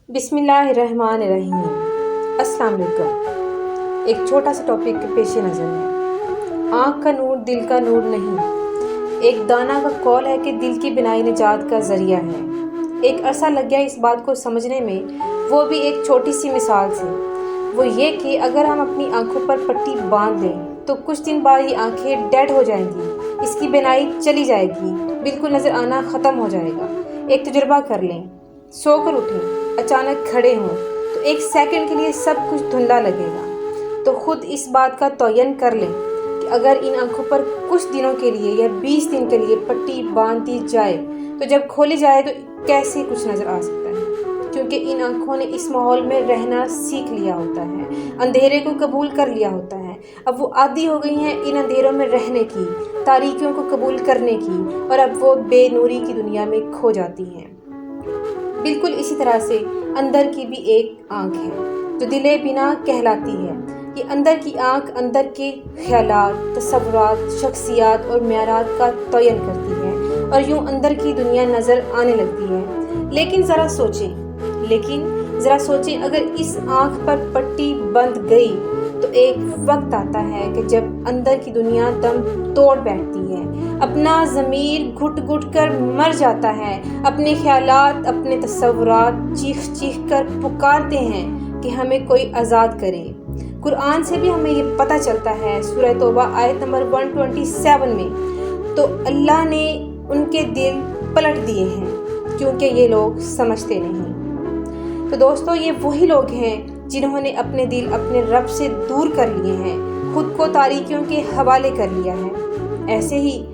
بسم اللہ الرحمن الرحیم۔ السلام علیکم۔ ایک چھوٹا سا ٹاپک کے پیش نظر ہے، آنکھ کا نور دل کا نور نہیں۔ ایک دانا کا قول ہے کہ دل کی بنائی نجات کا ذریعہ ہے۔ ایک عرصہ لگ گیا اس بات کو سمجھنے میں، وہ بھی ایک چھوٹی سی مثال سے۔ وہ یہ کہ اگر ہم اپنی آنکھوں پر پٹی باندھ لیں تو کچھ دن بعد یہ آنکھیں ڈیڈ ہو جائیں گی، اس کی بنائی چلی جائے گی، بالکل نظر آنا ختم ہو جائے گا۔ ایک تجربہ کر لیں، سو کر اٹھیں، اچانک کھڑے ہوں تو ایک سیکنڈ کے لیے سب کچھ دھندلا لگے گا۔ تو خود اس بات کا تعین کر لیں کہ اگر ان آنکھوں پر کچھ دنوں کے لیے یا 20 دن کے لیے پٹی باندھ دی جائے تو جب کھولی جائے تو کیسے کچھ نظر آ سکتا ہے، کیونکہ ان آنکھوں نے اس ماحول میں رہنا سیکھ لیا ہوتا ہے، اندھیرے کو قبول کر لیا ہوتا ہے۔ اب وہ عادی ہو گئی ہیں ان اندھیروں میں رہنے کی، تاریکیوں کو قبول کرنے کی، اور اب وہ بے نوری کی دنیا میں کھو جاتی ہیں۔ بالکل اسی طرح سے اندر کی بھی ایک آنکھ ہے جو دل بینا کہلاتی ہے۔ یہ اندر کی آنکھ اندر کے خیالات، تصورات، شخصیات اور معیارات کا تعین کرتی ہے اور یوں اندر کی دنیا نظر آنے لگتی ہے۔ لیکن ذرا سوچیں اگر اس آنکھ پر پٹی بند گئی تو ایک وقت آتا ہے کہ جب اندر کی دنیا دم توڑ بیٹھتی ہے، اپنا ضمیر گھٹ گھٹ کر مر جاتا ہے، اپنے خیالات، اپنے تصورات چیخ چیخ کر پکارتے ہیں کہ ہمیں کوئی آزاد کرے۔ قرآن سے بھی ہمیں یہ پتہ چلتا ہے، سورہ توبہ آیت نمبر 127 میں، تو اللہ نے ان کے دل پلٹ دیے ہیں کیونکہ یہ لوگ سمجھتے نہیں۔ تو دوستو، یہ وہی لوگ ہیں جنہوں نے اپنے دل اپنے رب سے دور کر لیے ہیں، خود کو تاریکیوں کے حوالے کر لیا ہے۔ ایسے ہی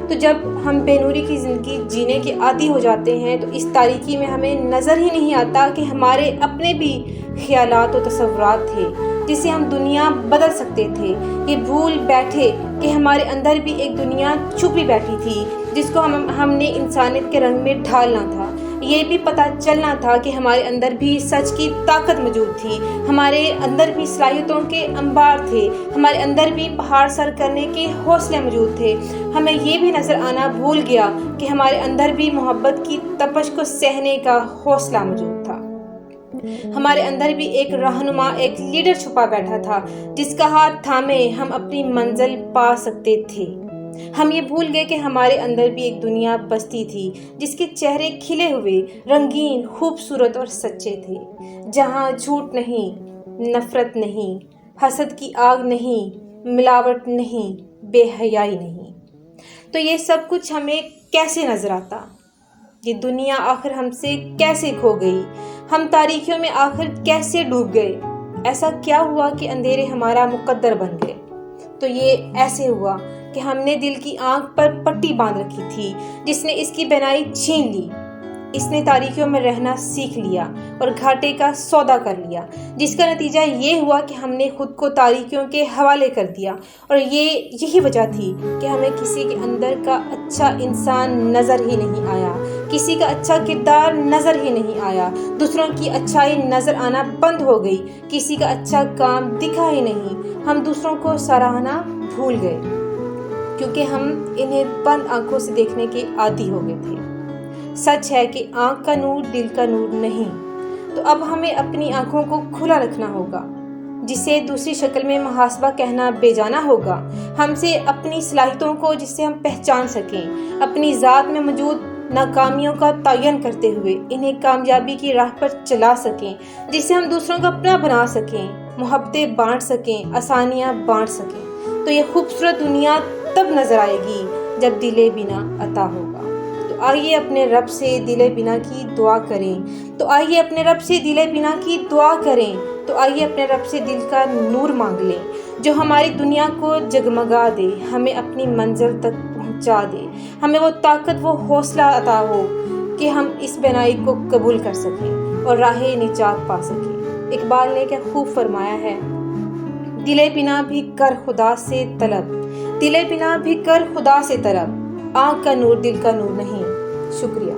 تو جب ہم بے نوری کی زندگی جینے کے عادی ہو جاتے ہیں تو اس تاریکی میں ہمیں نظر ہی نہیں آتا کہ ہمارے اپنے بھی خیالات و تصورات تھے جس سے ہم دنیا بدل سکتے تھے۔ یہ بھول بیٹھے کہ ہمارے اندر بھی ایک دنیا چھپی بیٹھی تھی جس کو ہم نے انسانیت کے رنگ میں ڈھالنا تھا۔ یہ بھی پتہ چلنا تھا کہ ہمارے اندر بھی سچ کی طاقت موجود تھی، ہمارے اندر بھی صلاحیتوں کے انبار تھے، ہمارے اندر بھی پہاڑ سر کرنے کے حوصلے موجود تھے۔ ہمیں یہ بھی نظر آنا بھول گیا کہ ہمارے اندر بھی محبت کی تپش کو سہنے کا حوصلہ موجود تھا۔ ہمارے اندر بھی ایک رہنما، ایک لیڈر چھپا بیٹھا تھا جس کا ہاتھ تھامے ہم اپنی منزل پا سکتے تھے۔ ہم یہ بھول گئے کہ ہمارے اندر بھی ایک دنیا بستی تھی جس کے چہرے کھلے ہوئے، رنگین، خوبصورت اور سچے تھے، جہاں جھوٹ نہیں، نفرت نہیں، حسد کی آگ نہیں، ملاوٹ نہیں، بے حیائی نہیں۔ تو یہ سب کچھ ہمیں کیسے نظر آتا؟ یہ دنیا آخر ہم سے کیسے کھو گئی؟ ہم تاریکیوں میں آخر کیسے ڈوب گئے؟ ایسا کیا ہوا کہ اندھیرے ہمارا مقدر بن گئے؟ تو یہ ایسے ہوا کہ ہم نے دل کی آنکھ پر پٹی باندھ رکھی تھی جس نے اس کی بینائی چھین لی۔ اس نے تاریکیوں میں رہنا سیکھ لیا اور گھاٹے کا سودا کر لیا، جس کا نتیجہ یہ ہوا کہ ہم نے خود کو تاریکیوں کے حوالے کر دیا۔ اور یہی وجہ تھی کہ ہمیں کسی کے اندر کا اچھا انسان نظر ہی نہیں آیا، کسی کا اچھا کردار نظر ہی نہیں آیا، دوسروں کی اچھائی نظر آنا بند ہو گئی، کسی کا اچھا کام دکھا ہی نہیں۔ ہم دوسروں کو سراہنا بھول گئے کیونکہ ہم انہیں بند آنکھوں سے دیکھنے کے عادی ہو گئے تھے۔ سچ ہے کہ آنکھ کا نور دل کا نور نہیں۔ تو اب ہمیں اپنی آنکھوں کو کھلا رکھنا ہوگا، جسے دوسری شکل میں محاسبہ کہنا بے جانا ہوگا۔ ہم سے اپنی صلاحیتوں کو جس سے ہم پہچان سکیں، اپنی ذات میں موجود ناکامیوں کا تعین کرتے ہوئے انہیں کامیابی کی راہ پر چلا سکیں، جس سے ہم دوسروں کو اپنا بنا سکیں، محبتیں بانٹ سکیں، آسانیاں بانٹ سکیں۔ تو یہ خوبصورت دنیا تب نظر آئے گی جب دل بینا عطا ہوگا۔ تو آئیے اپنے رب سے دل بینا کی دعا کریں، تو آئیے اپنے رب سے دل بینا کی دعا کریں، تو آئیے اپنے رب سے دل کا نور مانگ لیں جو ہماری دنیا کو جگمگا دے، ہمیں اپنی منزل تک پہنچا دے، ہمیں وہ طاقت، وہ حوصلہ عطا ہو کہ ہم اس بینائی کو قبول کر سکیں اور راہ نجات پا سکیں۔ اقبال نے کیا خوب فرمایا ہے، دل بینا بھی کر خدا سے طلب، دل بینا بھی کر خدا سے طلب، آنکھ کا نور دل کا نور نہیں۔ شکریہ۔